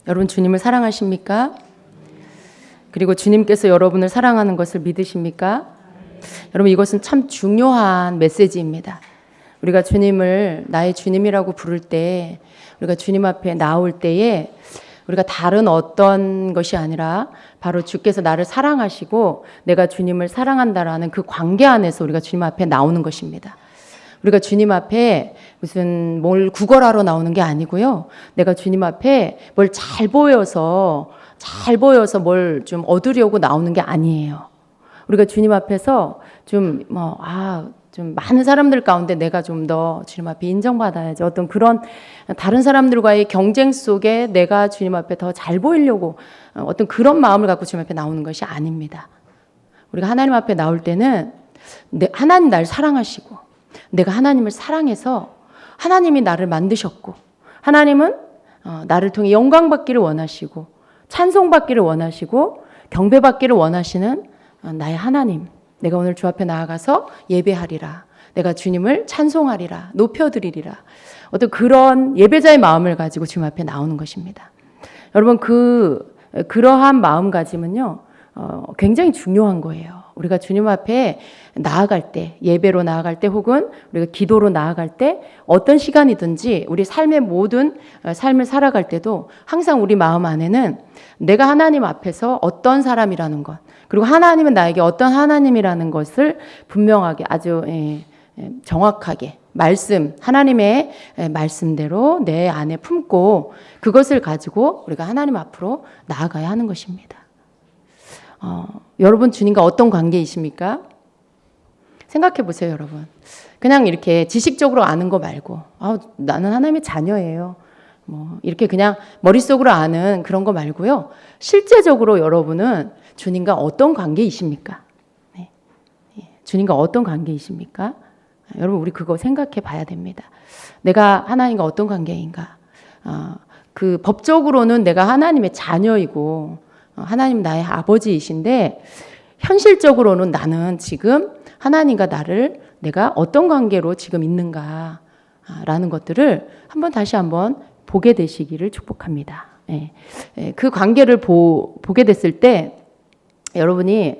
여러분 주님을 사랑하십니까? 그리고 주님께서 여러분을 사랑하는 것을 믿으십니까? 여러분 이것은 참 중요한 메시지입니다. 우리가 주님을 나의 주님이라고 부를 때, 우리가 주님 앞에 나올 때에 우리가 다른 어떤 것이 아니라 바로 주께서 나를 사랑하시고 내가 주님을 사랑한다라는 그 관계 안에서 우리가 주님 앞에 나오는 것입니다. 우리가 주님 앞에 무슨 뭘 구걸하러 나오는 게 아니고요. 내가 주님 앞에 뭘 잘 보여서 뭘 좀 얻으려고 나오는 게 아니에요. 우리가 주님 앞에서 좀 많은 사람들 가운데 내가 좀 더 주님 앞에 인정받아야지. 어떤 그런 다른 사람들과의 경쟁 속에 내가 주님 앞에 더 잘 보이려고 어떤 그런 마음을 갖고 주님 앞에 나오는 것이 아닙니다. 우리가 하나님 앞에 나올 때는 하나님 나를 사랑하시고 내가 하나님을 사랑해서 하나님이 나를 만드셨고 하나님은 나를 통해 영광받기를 원하시고 찬송받기를 원하시고 경배받기를 원하시는 나의 하나님, 내가 오늘 주 앞에 나아가서 예배하리라, 내가 주님을 찬송하리라, 높여드리리라, 어떤 그런 예배자의 마음을 가지고 주님 앞에 나오는 것입니다. 여러분 그러한 마음가짐은요 굉장히 중요한 거예요. 우리가 주님 앞에 나아갈 때, 예배로 나아갈 때 혹은 우리가 기도로 나아갈 때 어떤 시간이든지 우리 삶의 모든 삶을 살아갈 때도 항상 우리 마음 안에는 내가 하나님 앞에서 어떤 사람이라는 것, 그리고 하나님은 나에게 어떤 하나님이라는 것을 분명하게 아주 정확하게 하나님의 말씀대로 내 안에 품고 그것을 가지고 우리가 하나님 앞으로 나아가야 하는 것입니다. 여러분 주님과 어떤 관계이십니까? 생각해 보세요, 여러분. 그냥 이렇게 지식적으로 아는 거 말고, 나는 하나님의 자녀예요. 이렇게 그냥 머릿속으로 아는 그런 거 말고요. 실제적으로 여러분은 주님과 어떤 관계이십니까? 네. 주님과 어떤 관계이십니까? 여러분, 우리 그거 생각해 봐야 됩니다. 내가 하나님과 어떤 관계인가? 그 법적으로는 내가 하나님의 자녀이고, 하나님 나의 아버지이신데 현실적으로는 나는 지금 하나님과 내가 어떤 관계로 지금 있는가라는 것들을 다시 한번 보게 되시기를 축복합니다. 그 관계를 보게 됐을 때 여러분이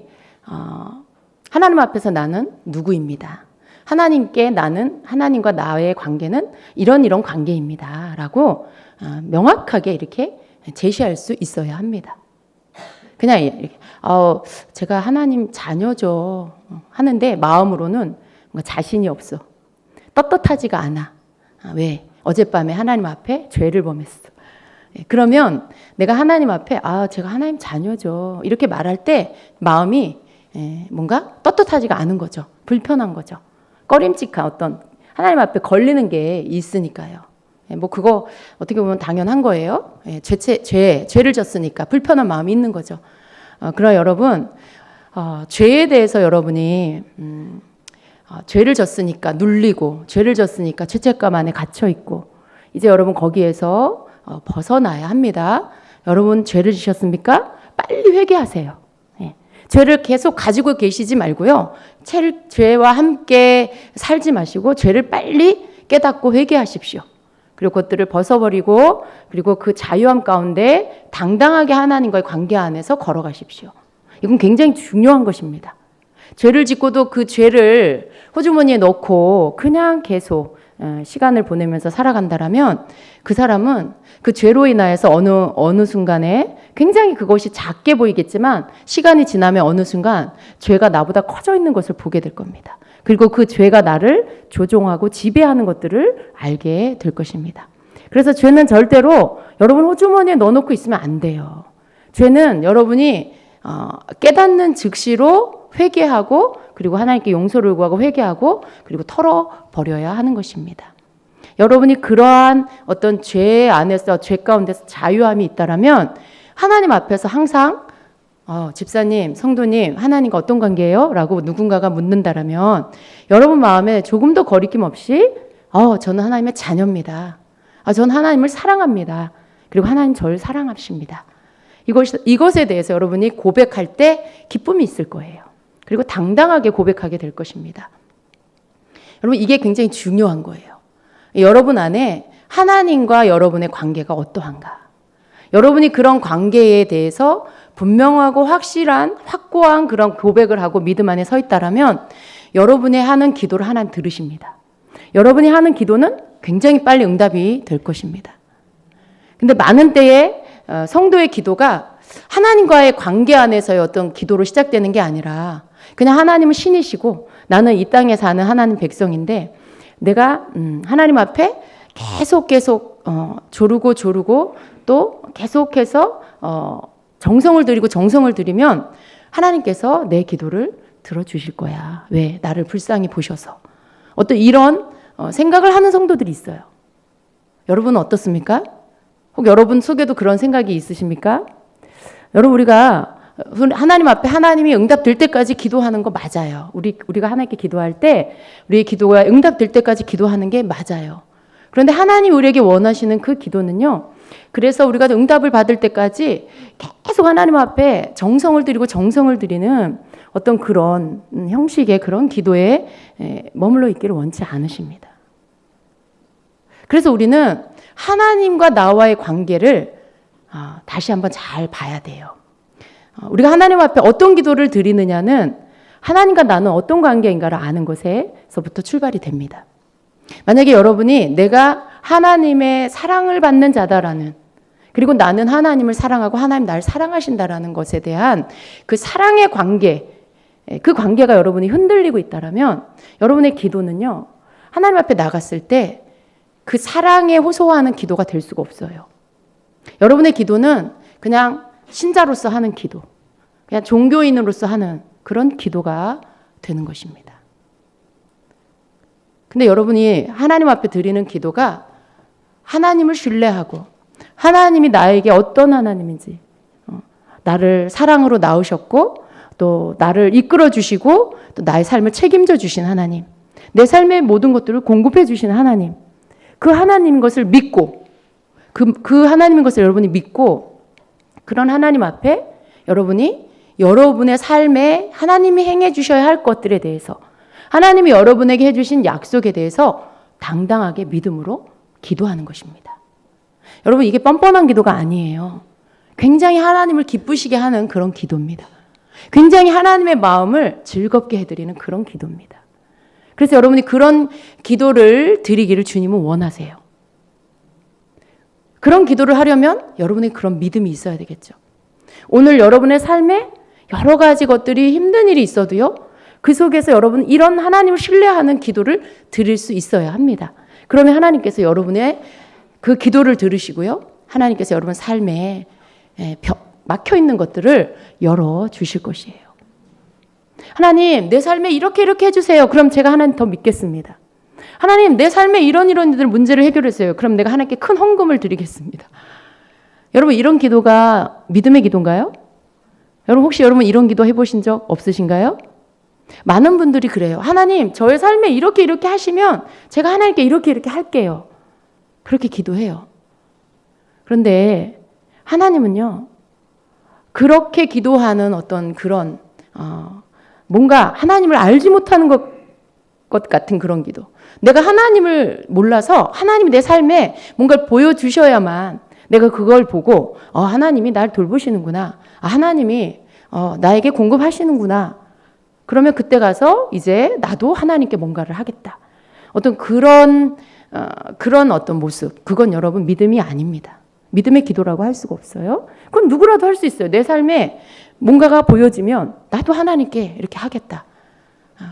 하나님 앞에서 나는 누구입니다. 하나님과 나의 관계는 이런 관계입니다. 라고 명확하게 이렇게 제시할 수 있어야 합니다. 그냥 이렇게 제가 하나님 자녀죠 하는데 마음으로는 뭔가 자신이 없어. 떳떳하지가 않아. 왜? 어젯밤에 하나님 앞에 죄를 범했어. 그러면 내가 하나님 앞에 제가 하나님 자녀죠 이렇게 말할 때 마음이 뭔가 떳떳하지가 않은 거죠. 불편한 거죠. 꺼림칙한 어떤 하나님 앞에 걸리는 게 있으니까요. 그거 어떻게 보면 당연한 거예요. 죄를 졌으니까 불편한 마음이 있는 거죠. 그러나 여러분, 죄에 대해서 여러분이 죄를 졌으니까 눌리고 죄를 졌으니까 죄책감 안에 갇혀 있고 이제 여러분 거기에서 벗어나야 합니다. 여러분 죄를 지셨습니까? 빨리 회개하세요. 죄를 계속 가지고 계시지 말고요. 죄와 함께 살지 마시고 죄를 빨리 깨닫고 회개하십시오. 그리고 그것들을 벗어버리고 그리고 그 자유함 가운데 당당하게 하나님과의 관계 안에서 걸어가십시오. 이건 굉장히 중요한 것입니다. 죄를 짓고도 그 죄를 호주머니에 넣고 그냥 계속 시간을 보내면서 살아간다라면 그 사람은 그 죄로 인하여서 어느 순간에 굉장히 그것이 작게 보이겠지만 시간이 지나면 어느 순간 죄가 나보다 커져 있는 것을 보게 될 겁니다. 그리고 그 죄가 나를 조종하고 지배하는 것들을 알게 될 것입니다. 그래서 죄는 절대로 여러분 호주머니에 넣어놓고 있으면 안 돼요. 죄는 여러분이 깨닫는 즉시로 회개하고 그리고 하나님께 용서를 구하고 회개하고 그리고 털어버려야 하는 것입니다. 여러분이 그러한 어떤 죄 안에서 죄 가운데서 자유함이 있다라면 하나님 앞에서 항상 집사님, 성도님, 하나님과 어떤 관계예요? 라고 누군가가 묻는다라면 여러분 마음에 조금 더 거리낌 없이 저는 하나님의 자녀입니다. 저는 하나님을 사랑합니다. 그리고 하나님 저를 사랑하십니다. 이것에 대해서 여러분이 고백할 때 기쁨이 있을 거예요. 그리고 당당하게 고백하게 될 것입니다. 여러분 이게 굉장히 중요한 거예요. 여러분 안에 하나님과 여러분의 관계가 어떠한가? 여러분이 그런 관계에 대해서 분명하고 확실한 확고한 그런 고백을 하고 믿음 안에 서 있다라면 여러분의 하는 기도를 하나님 들으십니다. 여러분이 하는 기도는 굉장히 빨리 응답이 될 것입니다. 근데 많은 때에 성도의 기도가 하나님과의 관계 안에서의 어떤 기도로 시작되는 게 아니라 그냥 하나님은 신이시고 나는 이 땅에 사는 하나님 백성인데 내가 하나님 앞에 계속 조르고 또 계속해서 정성을 들이면 하나님께서 내 기도를 들어주실 거야. 왜? 나를 불쌍히 보셔서. 어떤 이런 생각을 하는 성도들이 있어요. 여러분은 어떻습니까? 혹 여러분 속에도 그런 생각이 있으십니까? 여러분 우리가 하나님 앞에 하나님이 응답될 때까지 기도하는 거 맞아요. 우리가 하나님께 기도할 때 우리의 기도가 응답될 때까지 기도하는 게 맞아요. 그런데 하나님 우리에게 원하시는 그 기도는요. 그래서 우리가 응답을 받을 때까지 계속 하나님 앞에 정성을 들이는 어떤 그런 형식의 그런 기도에 머물러 있기를 원치 않으십니다. 그래서 우리는 하나님과 나와의 관계를 다시 한번 잘 봐야 돼요. 우리가 하나님 앞에 어떤 기도를 드리느냐는 하나님과 나는 어떤 관계인가를 아는 것에서부터 출발이 됩니다. 만약에 여러분이 내가 하나님의 사랑을 받는 자다라는 그리고 나는 하나님을 사랑하고 하나님 나를 사랑하신다라는 것에 대한 그 사랑의 관계 그 관계가 여러분이 흔들리고 있다라면 여러분의 기도는요 하나님 앞에 나갔을 때 그 사랑에 호소하는 기도가 될 수가 없어요. 여러분의 기도는 그냥 신자로서 하는 기도, 그냥 종교인으로서 하는 그런 기도가 되는 것입니다. 근데 여러분이 하나님 앞에 드리는 기도가 하나님을 신뢰하고 하나님이 나에게 어떤 하나님인지 나를 사랑으로 낳으셨고 또 나를 이끌어 주시고 또 나의 삶을 책임져 주신 하나님, 내 삶의 모든 것들을 공급해 주신 하나님, 그 하나님 것을 믿고 그 하나님인 것을 여러분이 믿고 그런 하나님 앞에 여러분이 여러분의 삶에 하나님이 행해 주셔야 할 것들에 대해서 하나님이 여러분에게 해주신 약속에 대해서 당당하게 믿음으로 기도하는 것입니다. 여러분 이게 뻔뻔한 기도가 아니에요. 굉장히 하나님을 기쁘시게 하는 그런 기도입니다. 굉장히 하나님의 마음을 즐겁게 해드리는 그런 기도입니다. 그래서 여러분이 그런 기도를 드리기를 주님은 원하세요. 그런 기도를 하려면 여러분의 그런 믿음이 있어야 되겠죠. 오늘 여러분의 삶에 여러 가지 것들이 힘든 일이 있어도요. 그 속에서 여러분은 이런 하나님을 신뢰하는 기도를 드릴 수 있어야 합니다. 그러면 하나님께서 여러분의 그 기도를 들으시고요. 하나님께서 여러분 삶에 막혀있는 것들을 열어주실 것이에요. 하나님 내 삶에 이렇게 해주세요. 그럼 제가 하나님 더 믿겠습니다. 하나님 내 삶에 이런 일들 문제를 해결했어요. 그럼 내가 하나님께 큰 헌금을 드리겠습니다. 여러분 이런 기도가 믿음의 기도인가요? 여러분 혹시 여러분 이런 기도 해보신 적 없으신가요? 많은 분들이 그래요. 하나님 저의 삶에 이렇게 하시면 제가 하나님께 이렇게 할게요. 그렇게 기도해요. 그런데 하나님은요. 그렇게 기도하는 어떤 그런 뭔가 하나님을 알지 못하는 것 같은 그런 기도. 내가 하나님을 몰라서 하나님이 내 삶에 뭔가를 보여주셔야만 내가 그걸 보고 하나님이 날 돌보시는구나. 하나님이 나에게 공급하시는구나. 그러면 그때 가서 이제 나도 하나님께 뭔가를 하겠다. 어떤 그런 어떤 모습. 그건 여러분 믿음이 아닙니다. 믿음의 기도라고 할 수가 없어요. 그건 누구라도 할 수 있어요. 내 삶에 뭔가가 보여지면 나도 하나님께 이렇게 하겠다.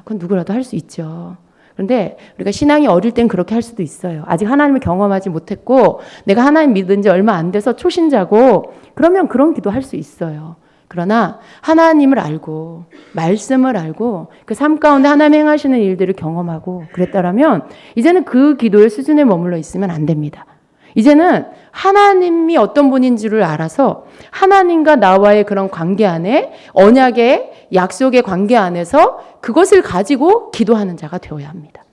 그건 누구라도 할 수 있죠. 그런데 우리가 신앙이 어릴 땐 그렇게 할 수도 있어요. 아직 하나님을 경험하지 못했고 내가 하나님 믿은 지 얼마 안 돼서 초신자고 그러면 그런 기도 할 수 있어요. 그러나 하나님을 알고 말씀을 알고 그 삶 가운데 하나님 행하시는 일들을 경험하고 그랬다라면 이제는 그 기도의 수준에 머물러 있으면 안 됩니다. 이제는 하나님이 어떤 분인지를 알아서 하나님과 나와의 그런 관계 안에 언약의 약속의 관계 안에서 그것을 가지고 기도하는 자가 되어야 합니다.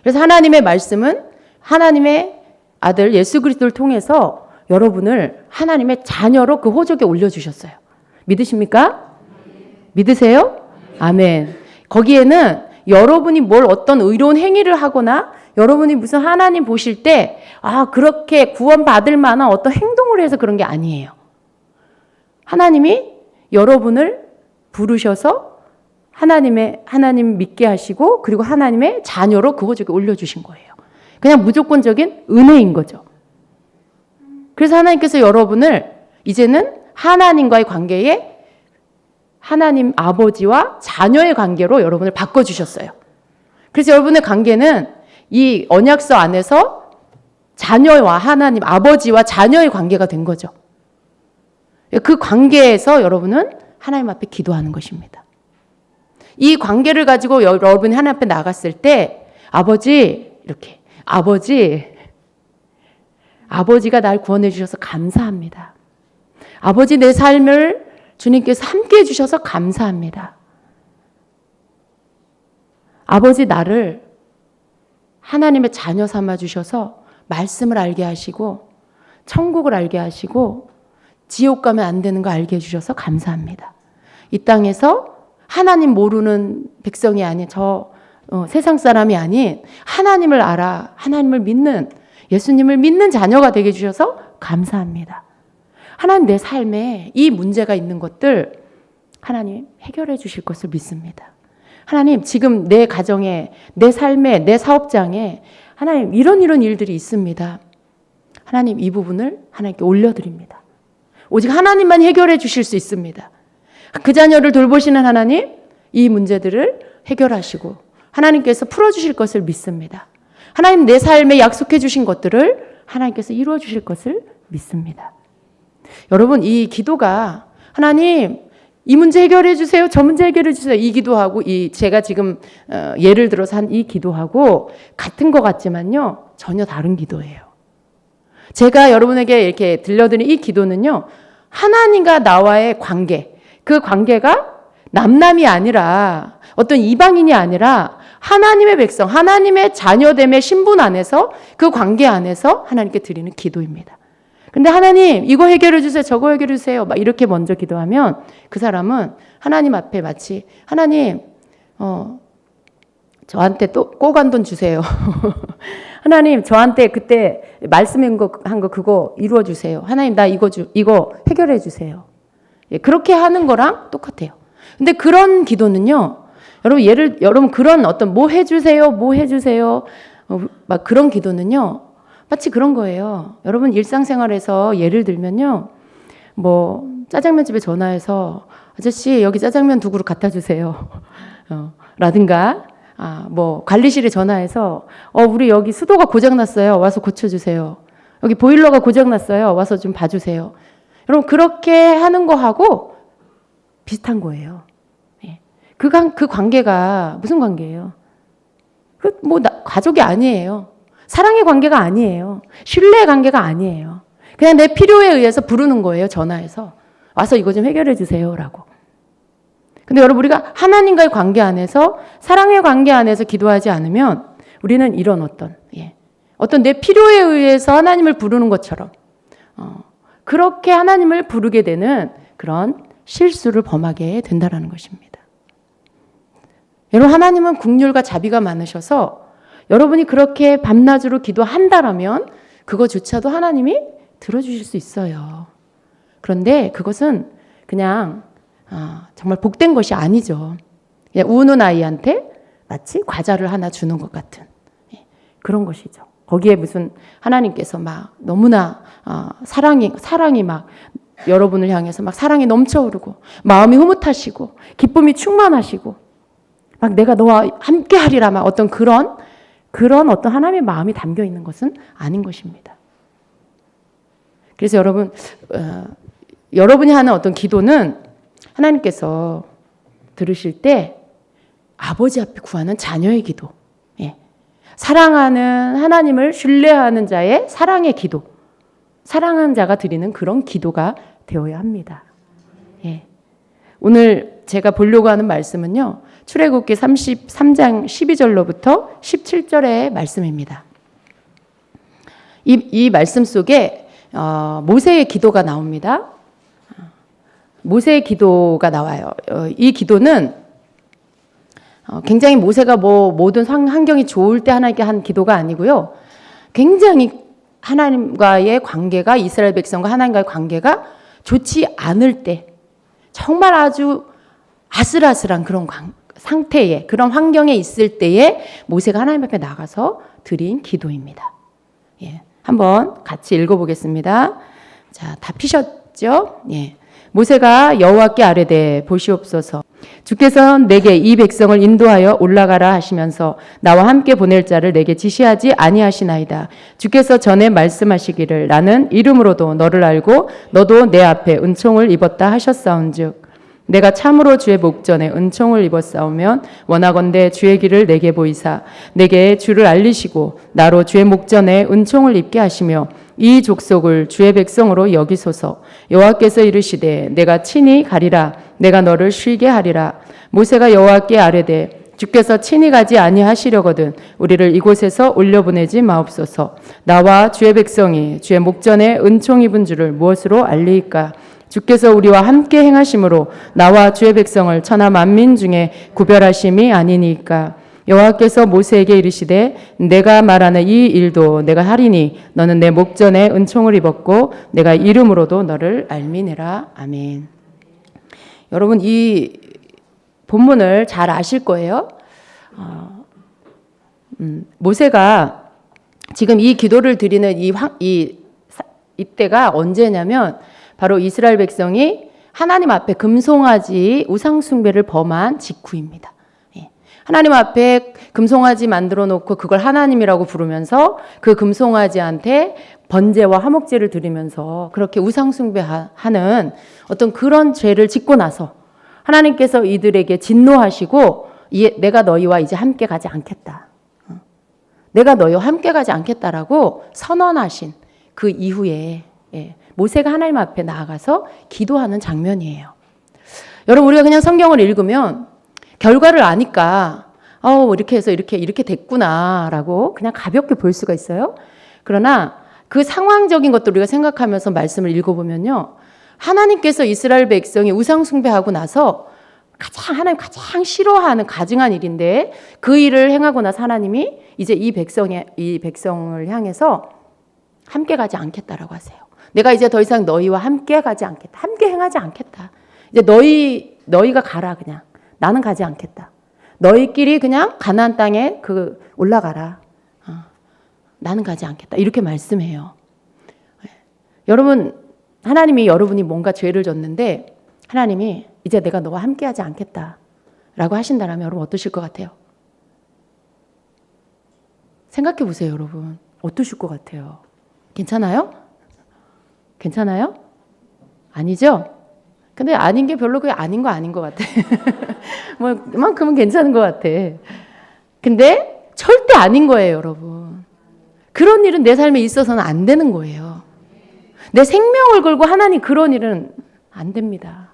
그래서 하나님의 말씀은 하나님의 아들 예수 그리스도를 통해서 여러분을 하나님의 자녀로 그 호적에 올려주셨어요. 믿으십니까? 믿으세요? 아멘. 거기에는 여러분이 뭘 어떤 의로운 행위를 하거나 여러분이 무슨 하나님 보실 때 그렇게 구원받을 만한 어떤 행동을 해서 그런 게 아니에요. 하나님이 여러분을 부르셔서 하나님 믿게 하시고 그리고 하나님의 자녀로 그거 저기 올려주신 거예요. 그냥 무조건적인 은혜인 거죠. 그래서 하나님께서 여러분을 이제는 하나님과의 관계에 하나님 아버지와 자녀의 관계로 여러분을 바꿔주셨어요. 그래서 여러분의 관계는 이 언약서 안에서 자녀와 하나님 아버지와 자녀의 관계가 된 거죠. 그 관계에서 여러분은 하나님 앞에 기도하는 것입니다. 이 관계를 가지고 여러분이 하나님 앞에 나갔을 때 아버지 이렇게 아버지가 날 구원해 주셔서 감사합니다. 아버지 내 삶을 주님께서 함께 해주셔서 감사합니다. 아버지 나를 하나님의 자녀 삼아 주셔서 말씀을 알게 하시고 천국을 알게 하시고 지옥 가면 안 되는 거 알게 해주셔서 감사합니다. 이 땅에서 하나님 모르는 백성이 아닌 세상 사람이 아닌 하나님을 알아 하나님을 믿는 예수님을 믿는 자녀가 되게 해주셔서 감사합니다. 하나님 내 삶에 이 문제가 있는 것들 하나님 해결해 주실 것을 믿습니다. 하나님 지금 내 가정에 내 삶에 내 사업장에 하나님 이런 일들이 있습니다. 하나님 이 부분을 하나님께 올려드립니다. 오직 하나님만 해결해 주실 수 있습니다. 그 자녀를 돌보시는 하나님 이 문제들을 해결하시고 하나님께서 풀어주실 것을 믿습니다. 하나님 내 삶에 약속해 주신 것들을 하나님께서 이루어 주실 것을 믿습니다. 여러분 이 기도가 하나님 이 문제 해결해 주세요. 저 문제 해결해 주세요. 이 기도하고 제가 지금 예를 들어서 한 이 기도하고 같은 것 같지만요. 전혀 다른 기도예요. 제가 여러분에게 이렇게 들려드린 이 기도는요. 하나님과 나와의 관계, 그 관계가 남남이 아니라 어떤 이방인이 아니라 하나님의 백성, 하나님의 자녀됨의 신분 안에서 그 관계 안에서 하나님께 드리는 기도입니다. 근데 하나님 이거 해결해 주세요. 저거 해결해 주세요. 막 이렇게 먼저 기도하면 그 사람은 하나님 앞에 마치 하나님 저한테 또 꼭 한 돈 주세요. 하나님 저한테 그때 말씀한 거 그거 이루어 주세요. 하나님 나 이거 해결해 주세요. 예, 그렇게 하는 거랑 똑같아요. 근데 그런 기도는요. 여러분 그런 어떤 뭐 해주세요. 막 그런 기도는요. 마치 그런 거예요. 여러분 일상생활에서 예를 들면요. 뭐 짜장면 집에 전화해서 아저씨 여기 짜장면 2그릇 갖다 주세요. 라든가 뭐 관리실에 전화해서 우리 여기 수도가 고장 났어요. 와서 고쳐 주세요. 여기 보일러가 고장 났어요. 와서 좀 봐 주세요. 여러분 그렇게 하는 거하고 비슷한 거예요. 예. 그 관계가 무슨 관계예요? 가족이 아니에요. 사랑의 관계가 아니에요. 신뢰의 관계가 아니에요. 그냥 내 필요에 의해서 부르는 거예요. 전화해서. 와서 이거 좀 해결해 주세요라고. 근데 여러분 우리가 하나님과의 관계 안에서 사랑의 관계 안에서 기도하지 않으면 우리는 이런 어떤 내 필요에 의해서 하나님을 부르는 것처럼 그렇게 하나님을 부르게 되는 그런 실수를 범하게 된다라는 것입니다. 여러분 하나님은 긍휼과 자비가 많으셔서 여러분이 그렇게 밤낮으로 기도한다라면 그거조차도 하나님이 들어주실 수 있어요. 그런데 그것은 그냥 정말 복된 것이 아니죠. 그냥 우는 아이한테 마치 과자를 하나 주는 것 같은 그런 것이죠. 거기에 무슨 하나님께서 막 너무나 사랑이 막 여러분을 향해서 막 사랑이 넘쳐오르고 마음이 흐뭇하시고 기쁨이 충만하시고 막 내가 너와 함께 하리라 막 어떤 그런 어떤 하나님의 마음이 담겨 있는 것은 아닌 것입니다. 그래서 여러분이 하는 어떤 기도는 하나님께서 들으실 때 아버지 앞에 구하는 자녀의 기도, 사랑하는 하나님을 신뢰하는 자의 사랑의 기도, 사랑하는 자가 드리는 그런 기도가 되어야 합니다. 오늘 제가 보려고 하는 말씀은요. 출애굽기 33장 12절로부터 17절의 말씀입니다. 이 말씀 속에 모세의 기도가 나옵니다. 모세의 기도가 나와요. 이 기도는 굉장히 모세가 모든 환경이 좋을 때 하나님께 한 기도가 아니고요. 굉장히 하나님과의 관계가, 이스라엘 백성과 하나님과의 관계가 좋지 않을 때, 정말 아주 아슬아슬한 그런 상태에, 그런 환경에 있을 때에 모세가 하나님 앞에 나가서 드린 기도입니다. 예, 한번 같이 읽어보겠습니다. 자, 다 피셨죠? 예. 모세가 여호와께 아뢰되 보시옵소서. 주께서 내게 이 백성을 인도하여 올라가라 하시면서 나와 함께 보낼 자를 내게 지시하지 아니하시나이다. 주께서 전에 말씀하시기를 나는 이름으로도 너를 알고 너도 내 앞에 은총을 입었다 하셨사온즉 내가 참으로 주의 목전에 은총을 입었사오면 원하건대 주의 길을 내게 보이사 내게 주를 알리시고 나로 주의 목전에 은총을 입게 하시며 이 족속을 주의 백성으로 여기소서. 여호와께서 이르시되 내가 친히 가리라. 내가 너를 쉬게 하리라. 모세가 여호와께 아뢰되 주께서 친히 가지 아니하시려거든 우리를 이곳에서 올려보내지 마옵소서. 나와 주의 백성이 주의 목전에 은총 입은 줄을 무엇으로 알리이까? 주께서 우리와 함께 행하심으로 나와 주의 백성을 천하 만민 중에 구별하심이 아니니까. 여호와께서 모세에게 이르시되 내가 말하는 이 일도 내가 하리니 너는 내 목전에 은총을 입었고 내가 이름으로도 너를 알미니라. 아멘. 여러분 이 본문을 잘 아실 거예요. 모세가 지금 이 기도를 드리는 이때가 언제냐면 바로 이스라엘 백성이 하나님 앞에 금송아지 우상 숭배를 범한 직후입니다. 하나님 앞에 금송아지 만들어 놓고 그걸 하나님이라고 부르면서 그 금송아지한테 번제와 화목제를 드리면서 그렇게 우상 숭배하는 어떤 그런 죄를 짓고 나서 하나님께서 이들에게 진노하시고 내가 너희와 이제 함께 가지 않겠다. 내가 너희와 함께 가지 않겠다라고 선언하신 그 이후에 모세가 하나님 앞에 나아가서 기도하는 장면이에요. 여러분 우리가 그냥 성경을 읽으면 결과를 아니까 이렇게 해서 이렇게 됐구나라고 그냥 가볍게 볼 수가 있어요. 그러나 그 상황적인 것도 우리가 생각하면서 말씀을 읽어보면요. 하나님께서 이스라엘 백성이 우상 숭배하고 나서 하나님 가장 싫어하는 가증한 일인데 그 일을 행하고 나서 하나님이 이제 이 백성을 향해서 함께 가지 않겠다라고 하세요. 내가 이제 더 이상 너희와 함께 가지 않겠다. 함께 행하지 않겠다. 이제 너희가 가라 그냥. 나는 가지 않겠다. 너희끼리 그냥 가나안 땅에 올라가라. 나는 가지 않겠다. 이렇게 말씀해요. 여러분, 하나님이 여러분이 뭔가 죄를 졌는데 하나님이 이제 내가 너와 함께하지 않겠다라고 하신다면 여러분 어떠실 것 같아요? 생각해 보세요, 여러분. 어떠실 것 같아요? 괜찮아요? 괜찮아요? 아니죠? 근데 아닌 게 별로 그게 아닌 거 같아. 뭐 그만큼은 괜찮은 것 같아. 근데 절대 아닌 거예요, 여러분. 그런 일은 내 삶에 있어서는 안 되는 거예요. 내 생명을 걸고 하나님 그런 일은 안 됩니다.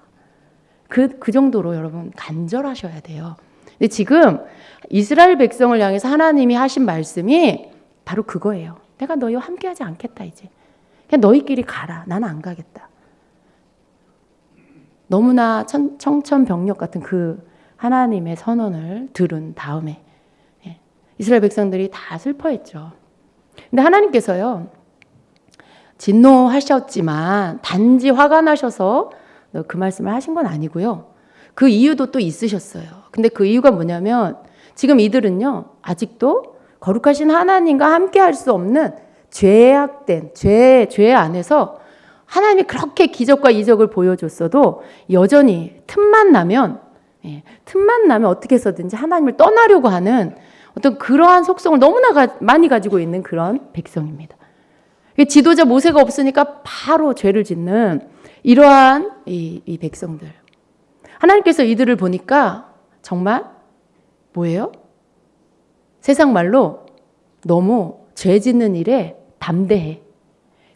그 정도로 여러분 간절하셔야 돼요. 근데 지금 이스라엘 백성을 향해서 하나님이 하신 말씀이 바로 그거예요. 내가 너희와 함께하지 않겠다 이제. 그냥 너희끼리 가라. 나는 안 가겠다. 너무나 청천벽력 같은 그 하나님의 선언을 들은 다음에 이스라엘 백성들이 다 슬퍼했죠. 근데 하나님께서요. 진노하셨지만 단지 화가 나셔서 그 말씀을 하신 건 아니고요. 그 이유도 또 있으셨어요. 근데 그 이유가 뭐냐면 지금 이들은요. 아직도 거룩하신 하나님과 함께 할 수 없는 죄악된 죄 안에서 하나님이 그렇게 기적과 이적을 보여줬어도 여전히 틈만 나면 어떻게 해서든지 하나님을 떠나려고 하는 어떤 그러한 속성을 너무나 많이 가지고 있는 그런 백성입니다. 지도자 모세가 없으니까 바로 죄를 짓는 이러한 이 백성들. 하나님께서 이들을 보니까 정말 뭐예요? 세상 말로 너무 죄 짓는 일에 담대해.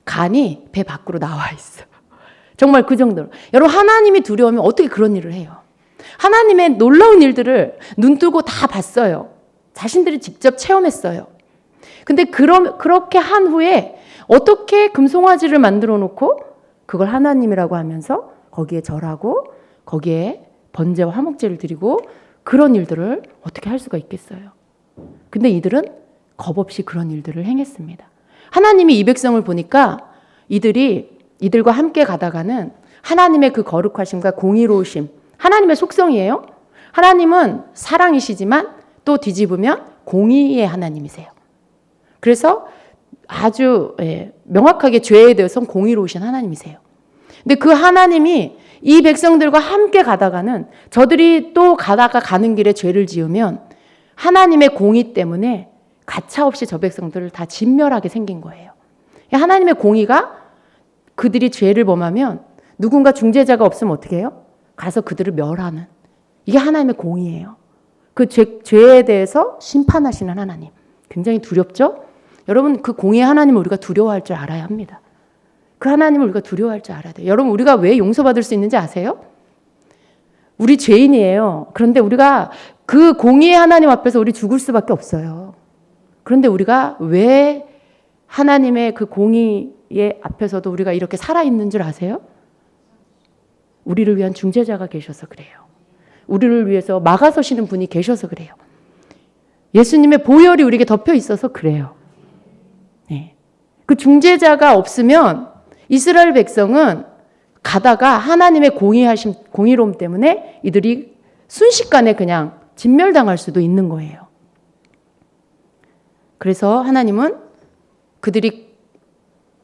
간이 배 밖으로 나와 있어. 정말 그 정도로. 여러분 하나님이 두려우면 어떻게 그런 일을 해요? 하나님의 놀라운 일들을 눈 뜨고 다 봤어요. 자신들이 직접 체험했어요. 근데 그렇게 한 후에 어떻게 금송아지를 만들어 놓고 그걸 하나님이라고 하면서 거기에 절하고 거기에 번제와 화목제를 드리고 그런 일들을 어떻게 할 수가 있겠어요? 근데 이들은 겁 없이 그런 일들을 행했습니다. 하나님이 이 백성을 보니까 이들과 함께 가다가는 하나님의 그 거룩하심과 공의로우심, 하나님의 속성이에요. 하나님은 사랑이시지만 또 뒤집으면 공의의 하나님이세요. 그래서 아주 명확하게 죄에 대해서는 공의로우신 하나님이세요. 근데 그 하나님이 이 백성들과 함께 가다가는 저들이 또 가다가 가는 길에 죄를 지으면 하나님의 공의 때문에 가차없이 저 백성들을 다 진멸하게 생긴 거예요. 하나님의 공의가 그들이 죄를 범하면 누군가 중재자가 없으면 어떻게 해요? 가서 그들을 멸하는. 이게 하나님의 공의예요. 그 죄에 대해서 심판하시는 하나님. 굉장히 두렵죠? 여러분, 그 공의의 하나님을 우리가 두려워할 줄 알아야 합니다. 그 하나님을 우리가 두려워할 줄 알아야 돼요. 여러분, 우리가 왜 용서받을 수 있는지 아세요? 우리 죄인이에요. 그런데 우리가 그 공의의 하나님 앞에서 우리 죽을 수밖에 없어요. 그런데 우리가 왜 하나님의 그 공의의 앞에서도 우리가 이렇게 살아있는 줄 아세요? 우리를 위한 중재자가 계셔서 그래요. 우리를 위해서 막아서시는 분이 계셔서 그래요. 예수님의 보혈이 우리에게 덮여 있어서 그래요. 네. 그 중재자가 없으면 이스라엘 백성은 가다가 하나님의 공의로움 때문에 이들이 순식간에 그냥 진멸당할 수도 있는 거예요. 그래서 하나님은 그들이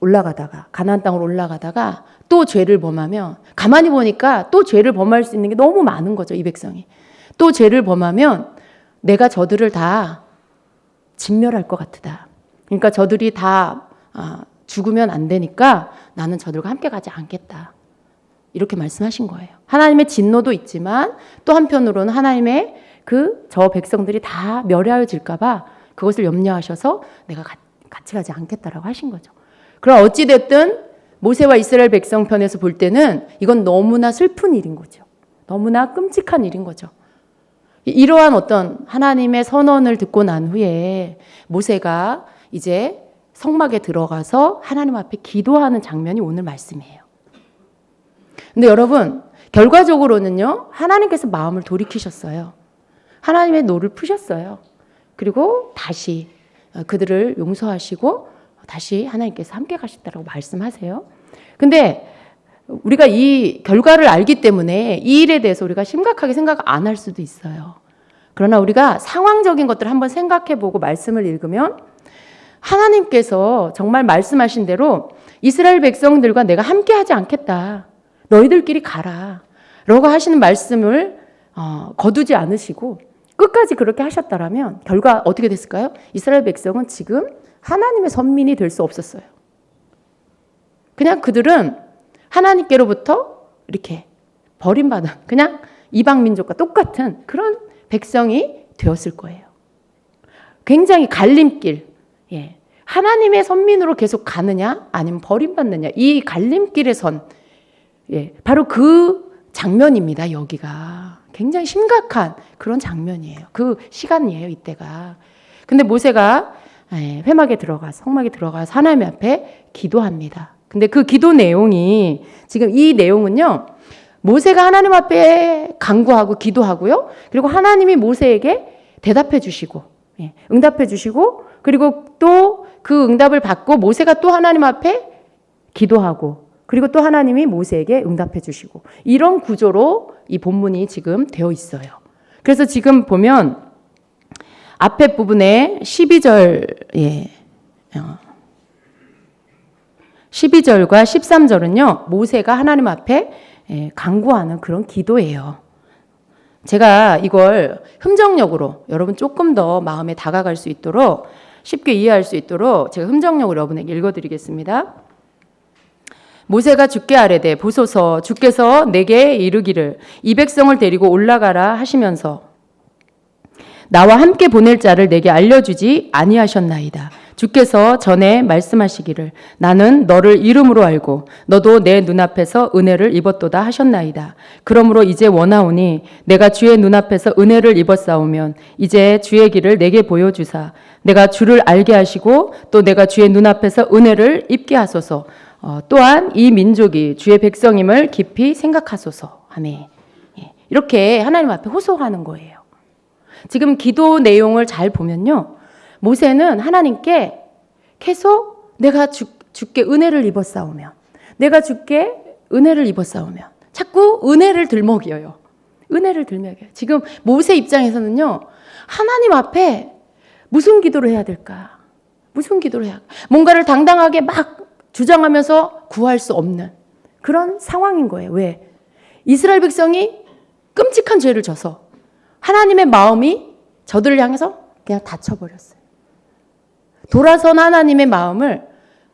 올라가다가 가나안 땅으로 올라가다가 또 죄를 범하면 가만히 보니까 또 죄를 범할 수 있는 게 너무 많은 거죠. 이 백성이. 또 죄를 범하면 내가 저들을 다 진멸할 것 같으다. 그러니까 저들이 다 죽으면 안 되니까 나는 저들과 함께 가지 않겠다. 이렇게 말씀하신 거예요. 하나님의 진노도 있지만 또 한편으로는 하나님의 저 백성들이 다 멸하여질까 봐 그것을 염려하셔서 내가 같이 가지 않겠다라고 하신 거죠. 그럼 어찌됐든 모세와 이스라엘 백성 편에서 볼 때는 이건 너무나 슬픈 일인 거죠. 너무나 끔찍한 일인 거죠. 이러한 어떤 하나님의 선언을 듣고 난 후에 모세가 이제 성막에 들어가서 하나님 앞에 기도하는 장면이 오늘 말씀이에요. 근데 여러분, 결과적으로는요, 하나님께서 마음을 돌이키셨어요. 하나님의 노를 푸셨어요. 그리고 다시 그들을 용서하시고 다시 하나님께서 함께 가시다라고 말씀하세요. 근데 우리가 이 결과를 알기 때문에 이 일에 대해서 우리가 심각하게 생각 안 할 수도 있어요. 그러나 우리가 상황적인 것들을 한번 생각해보고 말씀을 읽으면 하나님께서 정말 말씀하신 대로 이스라엘 백성들과 내가 함께 하지 않겠다. 너희들끼리 가라. 라고 하시는 말씀을 거두지 않으시고 끝까지 그렇게 하셨다라면 결과 어떻게 됐을까요? 이스라엘 백성은 지금 하나님의 선민이 될 수 없었어요. 그냥 그들은 하나님께로부터 이렇게 버림받은 그냥 이방 민족과 똑같은 그런 백성이 되었을 거예요. 굉장히 갈림길, 하나님의 선민으로 계속 가느냐 아니면 버림받느냐 이 갈림길의 선, 바로 그 장면입니다. 여기가 굉장히 심각한 그런 장면이에요. 그 시간이에요. 이때가. 근데 모세가 회막에 들어가서 성막에 들어가서 하나님 앞에 기도합니다. 근데 그 기도 내용이 지금 이 내용은요. 모세가 하나님 앞에 간구하고 기도하고요. 그리고 하나님이 모세에게 대답해 주시고 응답해 주시고 그리고 또 그 응답을 받고 모세가 또 하나님 앞에 기도하고 그리고 또 하나님이 모세에게 응답해 주시고 이런 구조로 이 본문이 지금 되어 있어요. 그래서 지금 보면 앞에 부분에 12절과 13절은요. 모세가 하나님 앞에 간구하는 그런 기도예요. 제가 이걸 흠정력으로 여러분 조금 더 마음에 다가갈 수 있도록 쉽게 이해할 수 있도록 제가 흠정력으로 여러분에게 읽어드리겠습니다. 모세가 주께 아뢰되 보소서 주께서 내게 이르기를 이 백성을 데리고 올라가라 하시면서 나와 함께 보낼 자를 내게 알려주지 아니하셨나이다. 주께서 전에 말씀하시기를 나는 너를 이름으로 알고 너도 내 눈앞에서 은혜를 입었도다 하셨나이다. 그러므로 이제 원하오니 내가 주의 눈앞에서 은혜를 입었사오면 이제 주의 길을 내게 보여주사 내가 주를 알게 하시고 또 내가 주의 눈앞에서 은혜를 입게 하소서. 또한 이 민족이 주의 백성임을 깊이 생각하소서. 아멘. 이렇게 하나님 앞에 호소하는 거예요. 지금 기도 내용을 잘 보면요. 모세는 하나님께 계속 내가 주께 은혜를 입었사오며 내가 주께 은혜를 입었사오며 자꾸 은혜를 들먹여요. 은혜를 들먹여요. 지금 모세 입장에서는요. 하나님 앞에 무슨 기도를 해야 될까? 무슨 기도를 해야 될까? 뭔가를 당당하게 막 주장하면서 구할 수 없는 그런 상황인 거예요. 왜? 이스라엘 백성이 끔찍한 죄를 져서 하나님의 마음이 저들을 향해서 그냥 닫혀버렸어요. 돌아선 하나님의 마음을